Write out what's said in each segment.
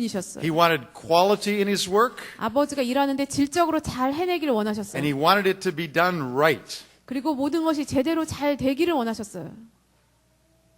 분이셨어요. He wanted quality in his work, 아버지가 일하는데 질적으로 잘 해내기를 and 원하셨어요. he wanted it to be done right. 그리고 모든 것이 제대로 잘 되기를 원하셨어요.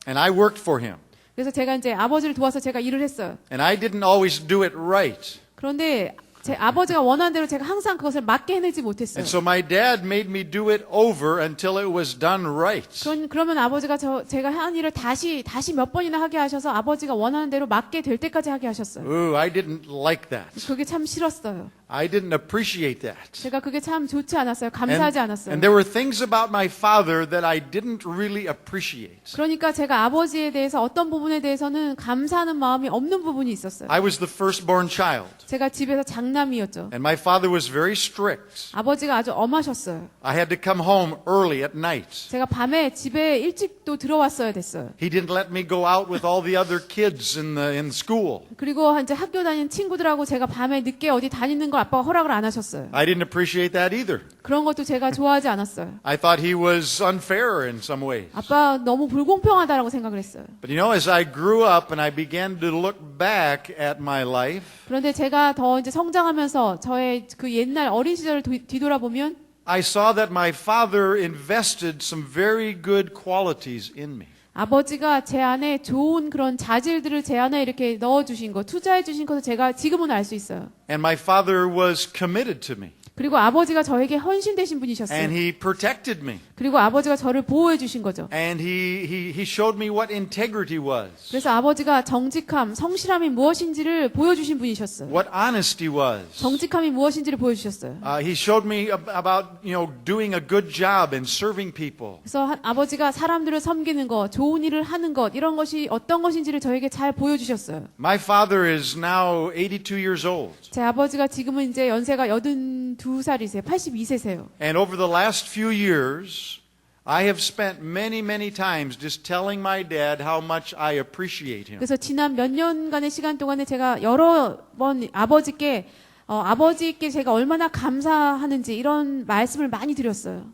And I worked for him. 그래서 제가 이제 아버지를 도와서 제가 일을 했어요. And I didn't always do it right. 그런데 제 아버지가 원하는 대로 제가 항상 그것을 맞게 해내지 못했어요. And so my dad made me do it over until it was done right. 그러면 아버지가 제가 한 일을 다시 몇 번이나 하게 하셔서 아버지가 원하는 대로 맞게 될 때까지 하게 하셨어요. Ooh, I didn't like that. 그게 참 싫었어요. I didn't appreciate that. 제가 그게 참 좋지 않았어요. 감사하지 않았어요. And there were things about my father that I didn't really appreciate. 그러니까 제가 아버지에 대해서 어떤 부분에 대해서는 감사하는 마음이 없는 부분이 있었어요. I was the firstborn child. 제가 집에서 장남이었죠. And my father was very strict. 아버지가 아주 엄하셨어요. I had to come home early at night. 제가 밤에 집에 일찍 또 들어왔어야 됐어요. He didn't let me go out with all the other kids in school. 그리고 이제 학교 다니는 친구들하고 제가 밤에 늦게 어디 다니는 걸 아빠가 허락을 안 하셨어요. I didn't appreciate that either. 그런 것도 제가 좋아하지 않았어요. I thought he was unfair in some ways. 아빠 너무 불공평하다라고 생각을 했어요. But you know, as I grew up and I began to look back at my life, 그런데 제가 더 이제 성장하면서 저의 그 옛날 어린 시절을 뒤돌아보면 I saw that my father invested some very good qualities in me. 아버지가 제 안에 좋은 그런 자질들을 제 안에 이렇게 넣어주신 것, 투자해주신 것을 제가 지금은 알 수 있어요. And my father was committed to me. 그리고 아버지가 저에게 헌신되신 분이셨어요. And he protected me. 그리고 아버지가 저를 보호해 주신 거죠. And he showed me what integrity was. 그래서 아버지가 정직함, 성실함이 무엇인지를 보여주신 분이셨어요. What honesty was. 정직함이 무엇인지를 보여주셨어요. He showed me about, doing a good job and serving people. 그래서 아버지가 사람들을 섬기는 것, 좋은 일을 하는 것, 이런 것이 어떤 것인지를 저에게 잘 보여주셨어요. My father is now 82 years old. 제 아버지가 지금은 이제 연세가 82살이세요. 82세세요. And over the last few years, I have spent many times just telling my dad how much I appreciate him. 그래서 지난 몇 년간의 시간 동안에 제가 여러 번 아버지께 제가 얼마나 감사하는지 이런 말씀을 많이 드렸어요.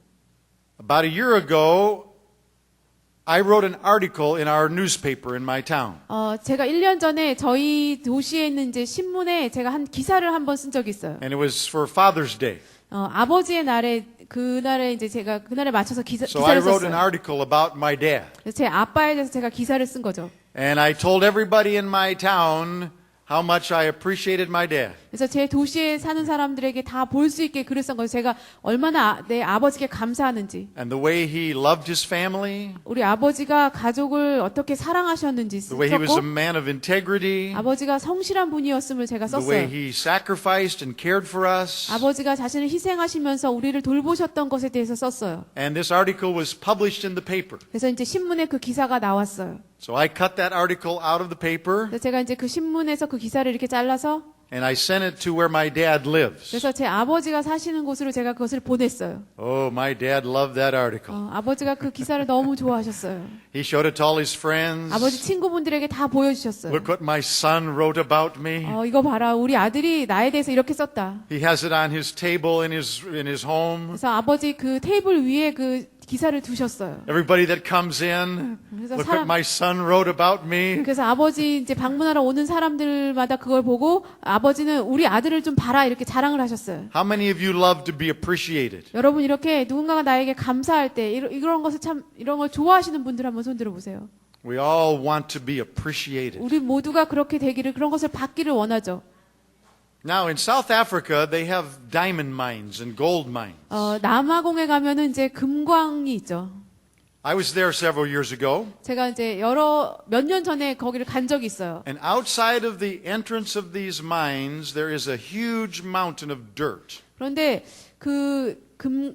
About a year ago, I wrote an article in our newspaper in my town. 제가 1년 전에 저희 도시에 있는 이제 신문에 제가 한 기사를 한번 쓴 적이 있어요. And it was for Father's Day. 아버지의 날에 그날에 이제 제가 그날에 맞춰서 So I 기사를 wrote an 썼어요. article about my dad. 제 아빠에 대해서 제가 기사를 쓴 거죠. And I told everybody in my town how much I appreciated my dad. 그래서 제 도시에 사는 사람들에게 다 볼 수 있게 글을 쓴 거예요. 제가 얼마나 내 아버지께 감사하는지. And the way he loved his family. 우리 아버지가 가족을 어떻게 사랑하셨는지 The way he was a 썼고 man of integrity. 아버지가 성실한 분이었음을 제가 The way 썼어요. he sacrificed and cared for us. 아버지가 자신을 희생하시면서 우리를 돌보셨던 것에 대해서 썼어요. And this article was published in the paper. 그래서 이제 신문에 그 기사가 나왔어요. So I cut that article out of the paper 그래서 제가 이제 그 신문에서 그 기사를 이렇게 잘라서 and I sent it to where my dad lives. 그래서 제 아버지가 사시는 곳으로 제가 그것을 보냈어요. Oh, my dad loved that article. 아버지가 그 기사를 너무 좋아하셨어요. He showed it to all his friends. 아버지 친구분들에게 다 보여주셨어요. Look what my son wrote about me. 이거 봐라. 우리 아들이 나에 대해서 이렇게 썼다. He has it on his table in his home. 그래서 아버지 그 테이블 위에 그 기사를 두셨어요. Everybody that comes in, 그래서 look what my son wrote about me. 그래서 아버지 이제 방문하러 오는 사람들마다 그걸 보고 아버지는 우리 아들을 좀 봐라 이렇게 자랑을 하셨어요. How many of you love to be appreciated? 여러분 이렇게 누군가가 나에게 감사할 때 이런 것을 이런 걸 좋아하시는 분들 한번 손 들어 보세요. We all want to be appreciated. 우리 모두가 그렇게 되기를 그런 것을 받기를 원하죠. Now in South Africa, they have diamond mines and gold mines. 남아공에 가면은 이제 금광이 있죠. I was there several years ago. 제가 이제 몇 년 전에 거기를 간 적이 있어요. And outside of the entrance of these mines, there is a huge mountain of dirt. 그런데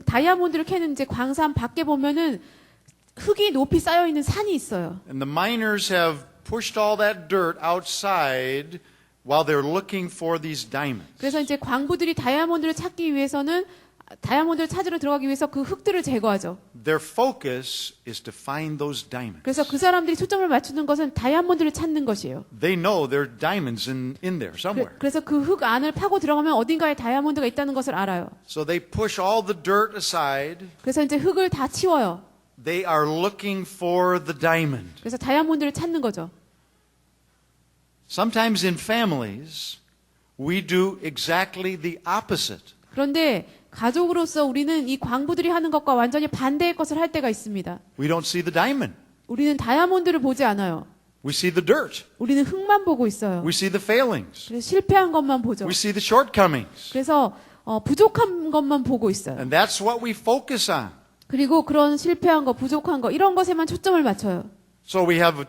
다이아몬드를 캐는 이제 광산 밖에 보면은 흙이 높이 쌓여 있는 산이 있어요. And the miners have pushed all that dirt outside while they're looking for these diamonds. 그래서 이제 광부들이 다이아몬드를 찾기 위해서는 다이아몬드를 찾으러 들어가기 위해서 그 흙들을 제거하죠. Their focus is to find those diamonds. 그래서 그 사람들이 초점을 맞추는 것은 다이아몬드를 찾는 것이에요. They know there are diamonds in there somewhere. 그래서 그 흙 안을 파고 들어가면 어딘가에 다이아몬드가 있다는 것을 알아요. So they push all the dirt aside. 그래서 이제 흙을 다 치워요. They are looking for the diamond. 그래서 다이아몬드를 찾는 거죠. Sometimes in families, we do exactly the opposite. 그런데 가족으로서 우리는 이 광부들이 하는 것과 완전히 반대의 것을 할 때가 있습니다. We don't see the diamond. 우리는 다이아몬드를 보지 않아요. We see the dirt. 우리는 흙만 보고 있어요. We see the failings. 그래서 실패한 것만 보죠. We see the shortcomings. 그래서 부족한 것만 보고 있어요. And that's what we focus on. 그리고 그런 실패한 거, 부족한 거 이런 것에만 초점을 맞춰요. So we have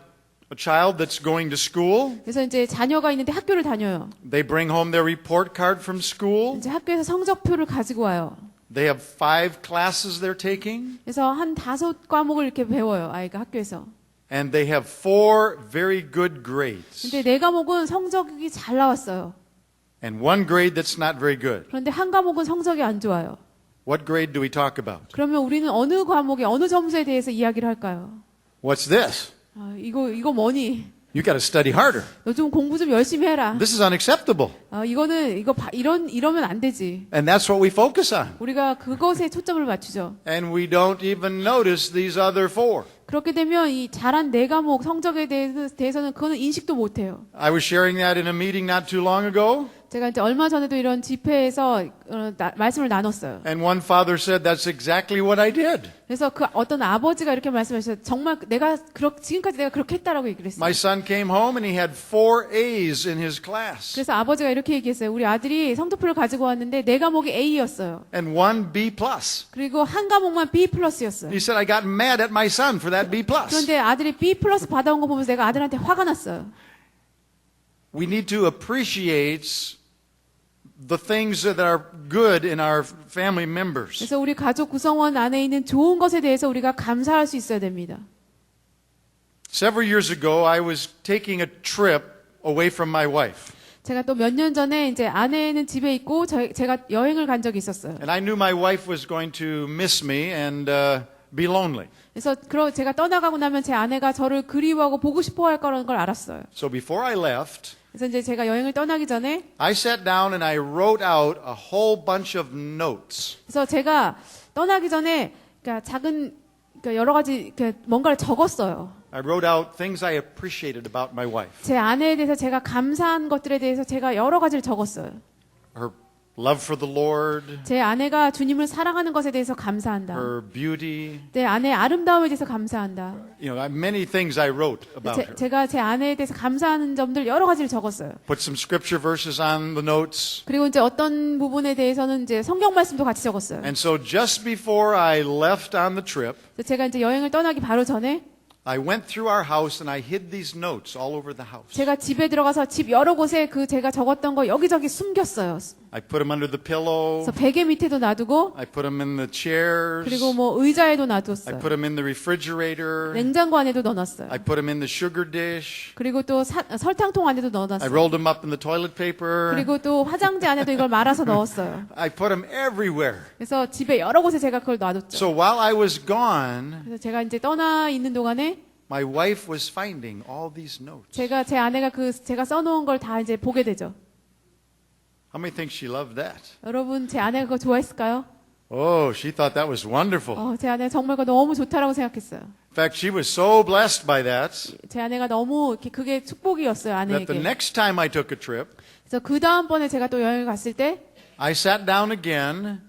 a child that's going to school. 그래서 이제 자녀가 있는데 학교를 다녀요. They bring home their report card from school. 이제 학교에서 성적표를 가지고 와요. They have 5 classes they're taking. 그래서 한 5과목을 이렇게 배워요, 아이가 학교에서. And they have 4 very good grades. 근데 4과목은 성적이 잘 나왔어요. And 1 grade that's not very good. 그런데 한 과목은 성적이 안 좋아요. What grade do we talk about? 그러면 우리는 어느 과목의 어느 점수에 대해서 이야기를 할까요? What's this? 이거 뭐니? You got to study harder. 너 좀 공부 좀 열심히 해라. This is unacceptable. 이러면 안 되지. And that's what we focus on. 우리가 그것에 초점을 맞추죠. And we don't even notice these other 4. 그렇게 되면 이 잘한 4과목 성적에 대해서는 그거는 인식도 못 해요. I was sharing that in a meeting not too long ago. 제가 이제 얼마 전에도 이런 집회에서 말씀을 나눴어요. And one father said, that's exactly what I did. 그래서 그 어떤 아버지가 이렇게 말씀하셨어요. 정말 지금까지 내가 그렇게 했다라고 얘기를 했어요. My son came home and he had 4 A's in his class. 그래서 아버지가 이렇게 얘기했어요. 우리 아들이 성적표를 가지고 왔는데 4과목이 A였어요. And 1 B plus. 그리고 한 과목만 B 플러스였어요. He said, I got mad at my son for that B plus. 그런데 아들이 B 플러스 받아온 거 보면서 내가 아들한테 화가 났어요. We need to appreciate the things that are good in our family members. 그래서 우리 가족 구성원 안에 있는 좋은 것에 대해서 우리가 감사할 수 있어야 됩니다. Several years ago, I was taking a trip away from my wife. 제가 또 몇 년 전에 이제 아내는 집에 있고 제가 여행을 간 적이 있었어요. And I knew my wife was going to miss me and be lonely. 그래서 제가 떠나가고 나면 제 아내가 저를 그리워하고 보고 싶어 할 거라는 걸 알았어요. So before I left, 그래서 이제 제가 여행을 떠나기 전에 I sat down and I wrote out a whole bunch of notes. 그래서 제가 떠나기 전에 여러 가지 뭔가를 적었어요. I wrote out things I appreciated about my wife. 제 아내에 대해서 제가 감사한 것들에 대해서 제가 여러 가지를 적었어요. Her love for the Lord, 제 아내가 주님을 사랑하는 것에 대해서 감사한다. her beauty. 내 아내의 아름다움에 대해서 감사한다. You know, many things I wrote about her. 제가 제 아내에 대해서 감사하는 점들 여러 가지를 적었어요. Put some scripture verses on the notes. 그리고 이제 어떤 부분에 대해서는 이제 성경 말씀도 같이 적었어요. And so just before I left on the trip, 그래서 제가 이제 여행을 떠나기 바로 전에 I went through our house and I hid these notes all over the house. 제가 집에 들어가서 집 여러 곳에 제가 적었던 거 여기저기 숨겼어요. I put them under the pillow. 그래서 베개 밑에도 놔두고 I put them in the chairs. 그리고 뭐 의자에도 I 놔뒀어요. put them in the refrigerator. 냉장고 안에도 넣어놨어요. I put them in the sugar dish. 그리고 또 설탕통 안에도 I 넣어놨어요. rolled them up in the toilet paper. 그리고 또 화장지 안에도 이걸 말아서 넣었어요. I put them everywhere. 그래서 집에 여러 곳에 제가 그걸 놔뒀죠. So while I was gone, 그래서 제가 이제 떠나 있는 동안에 my wife was finding all these notes. 제 아내가 제가 써놓은 걸 다 이제 보게 되죠. How many think she loved that? 여러분 제 아내가 그거 좋아했을까요? Oh, she thought that was wonderful. 제 아내가 정말 그거 너무 좋다라고 생각했어요. In fact, she was so blessed by that 제 아내가 너무 그게 축복이었어요, that the 아내에게. next time I took a trip, 그래서 그 다음번에 제가 또 여행을 갔을 때 I sat down again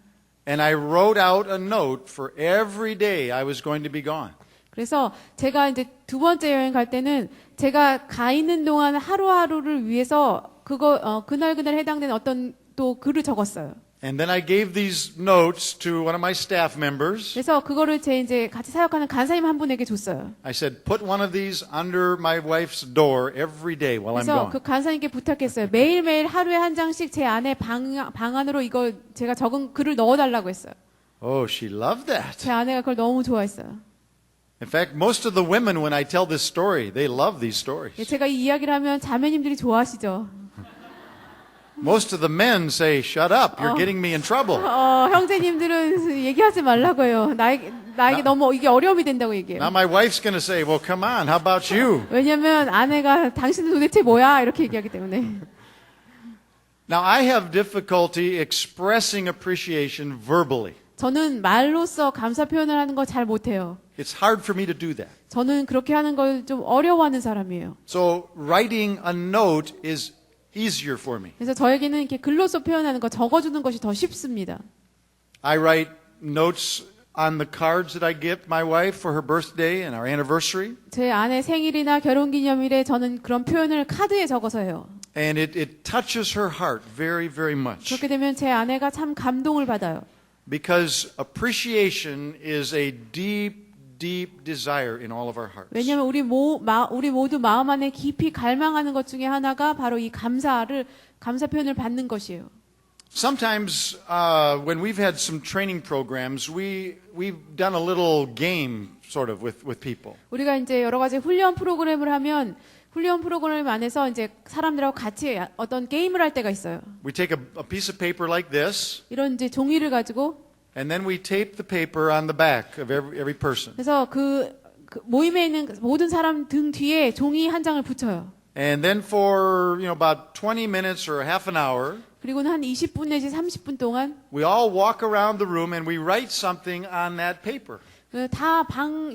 and I wrote out a note for every day I was going to be gone. 그래서 제가 이제 2번째 여행 갈 때는 제가 가 있는 동안 하루하루를 위해서 그날 해당되는 어떤 또 글을 적었어요. And then I gave these notes to one of my staff members. 그래서 그거를 이제 같이 사역하는 간사님 한 분에게 줬어요. I said, put one of these under my wife's door every day while I'm 그래서 gone. 그 간사님께 부탁했어요. 매일매일 하루에 한 장씩 제 아내 방 안으로 이거 제가 적은 글을 넣어달라고 했어요. Oh, she loved that. 제 아내가 그걸 너무 좋아했어요. In fact, most of the women, when I tell this story, they love these stories. 제가 이 이야기를 하면 자매님들이 좋아하시죠. Most of the men say, shut up, you're getting me in trouble. 형제님들은 얘기하지 말라고 해요. 나에게 너무 이게 어려움이 된다고 얘기해요. Now my wife's going to say, well, come on, how about you? 왜냐면 아내가 당신은 도대체 뭐야? 이렇게 얘기하기 때문에. Now I have difficulty expressing appreciation verbally. 저는 말로써 감사 표현을 하는 거 잘 못해요. It's hard for me to do that. 저는 그렇게 하는 걸 좀 어려워하는 사람이에요. So writing a note is easier for me. 그래서 저에게는 이렇게 글로써 표현하는 거 적어주는 것이 더 쉽습니다. I write notes on the cards that I give my wife for her birthday and our anniversary. 제 아내 생일이나 결혼기념일에 저는 그런 표현을 카드에 적어서 해요. And it touches her heart very, very much. 그렇게 되면 제 아내가 참 감동을 받아요. Because appreciation is a deep, deep desire in all of our hearts. 왜냐하면 우리 모두 마음 안에 깊이 갈망하는 것 중에 하나가 바로 이 감사 표현을 받는 것이에요. Sometimes when we've had some training programs, we've done a little game sort of with people. 우리가 이제 여러 가지 훈련 프로그램을 하면 훈련 프로그램 안에서 이제 사람들하고 같이 어떤 게임을 할 때가 있어요. We take a piece of paper like this, 이런 이제 종이를 가지고 and then we tape the paper on the back of every person. 그래서 그 모임에 있는 모든 사람 등 뒤에 종이 한 장을 붙여요. And then for about 20 minutes or half an hour, 그리고는 한 20분 내지 30분 동안 we all walk around the room and we write something on that paper. 다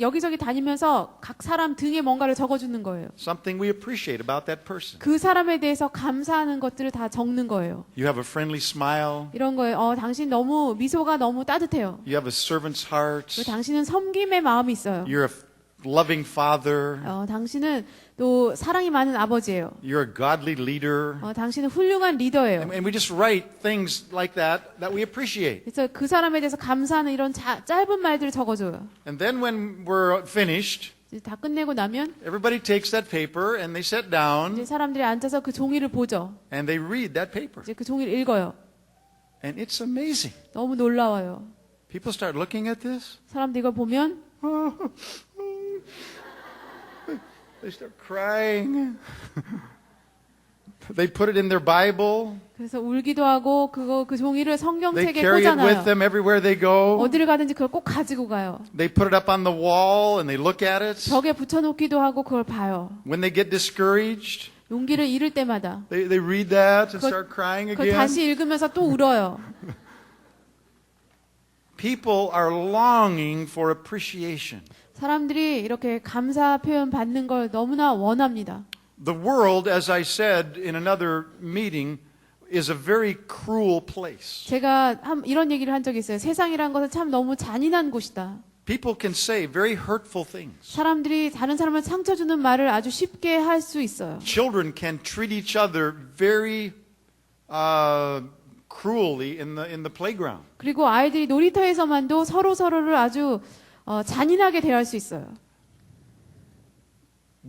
여기저기 다니면서 각 사람 등에 뭔가를 적어주는 거예요. Something we appreciate about that person. 그 사람에 대해서 감사하는 것들을 다 적는 거예요. You have a friendly smile. 이런 거예요. 당신 미소가 너무 따뜻해요. You have a servant's heart. 당신은 섬김의 마음이 있어요. You're a loving father. 당신은 또 사랑이 많은 아버지예요. You're a godly leader. 당신은 훌륭한 리더예요. And we just write things like that we appreciate. 그래서 그 사람에 대해서 감사하는 이런 짧은 말들을 적어줘요. And then when we're finished, 다 끝내고 나면 everybody takes that paper and they sit 이제 down 사람들이 앉아서 그 종이를 보죠. and they read that paper. 이제 그 종이를 읽어요. And it's amazing. 너무 놀라워요. People start looking at this. 사람들 이걸 보면 They start crying. They put it in their Bible. 그래서 울기도 하고 그 종이를 They 성경책에 carry it with 꽂아놔요. them everywhere they go. 어디를 가든지 그걸 꼭 가지고 가요. They put it up on the wall and they look at it. 벽에 붙여놓기도 하고 그걸 봐요. When they get discouraged, 용기를 잃을 때마다 they read that and 그걸- start crying 그걸 again. 다시 읽으면서 또 울어요. People are longing for appreciation. 사람들이 이렇게 감사 표현 받는 걸 너무나 원합니다. The world, as I said in another meeting, is a very cruel place. 제가 이런 얘기를 한 적이 있어요. 세상이란 것은 참 너무 잔인한 곳이다. People can say very hurtful things. 사람들이 다른 사람을 상처 주는 말을 아주 쉽게 할 수 있어요. Children can treat each other very cruelly in the playground. 그리고 아이들이 놀이터에서만도 서로를 아주 잔인하게 대할 수 있어요.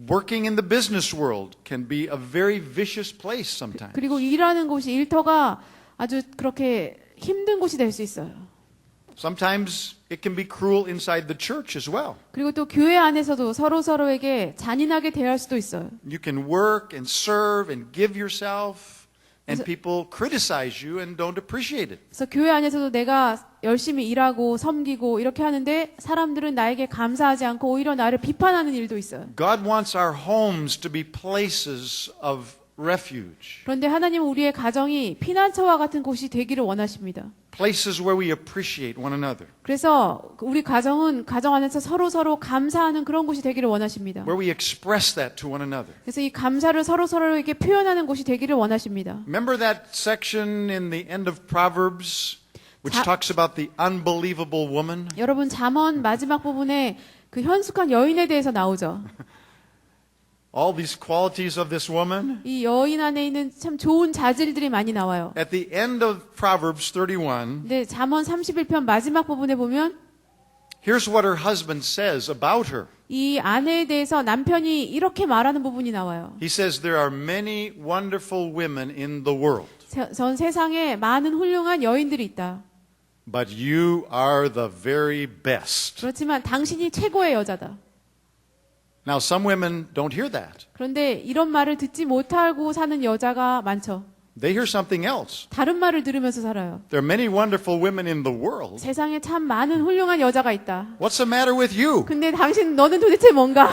Working in the business world can be a very vicious place sometimes. 그리고 일하는 곳이 일터가 아주 그렇게 힘든 곳이 될 수 있어요. Sometimes it can be cruel inside the church as well. 그리고 또 교회 안에서도 서로에게 잔인하게 대할 수도 있어요. You can work and serve and give yourself, and people criticize you and don't appreciate it. 그래서 교회 안에서도 내가 열심히 일하고 섬기고 이렇게 하는데 사람들은 나에게 감사하지 않고 오히려 나를 비판하는 일도 있어요. God wants our homes to be places of refuge, 그런데 하나님은 우리의 가정이 피난처와 같은 곳이 되기를 원하십니다. places where we appreciate one another, 그래서 우리 가정은 가정 안에서 서로 감사하는 그런 곳이 되기를 원하십니다. where we express that to one another. 그래서 이 감사를 서로에게 표현하는 곳이 되기를 원하십니다. Remember that section in the end of Proverbs which talks about the unbelievable woman? 여러분 잠언 마지막 부분에 그 현숙한 여인에 대해서 나오죠. All these qualities of this woman. 이 여인 안에 있는 참 좋은 자질들이 많이 나와요. At the end of Proverbs 31, 근데 잠언 31편 마지막 부분에 보면 here's what her husband says about her. 이 아내에 대해서 남편이 이렇게 말하는 부분이 나와요. He says there are many wonderful women in the world, 전 세상에 많은 훌륭한 여인들이 있다. but you are the very best. 그렇지만 당신이 최고의 여자다. Now some women don't hear that. 그런데 이런 말을 듣지 못하고 사는 여자가 많죠. They hear something else. 다른 말을 들으면서 살아요. There are many wonderful women in the world. 세상에 참 많은 훌륭한 여자가 있다. What's the matter with you? 근데 너는 도대체 뭔가?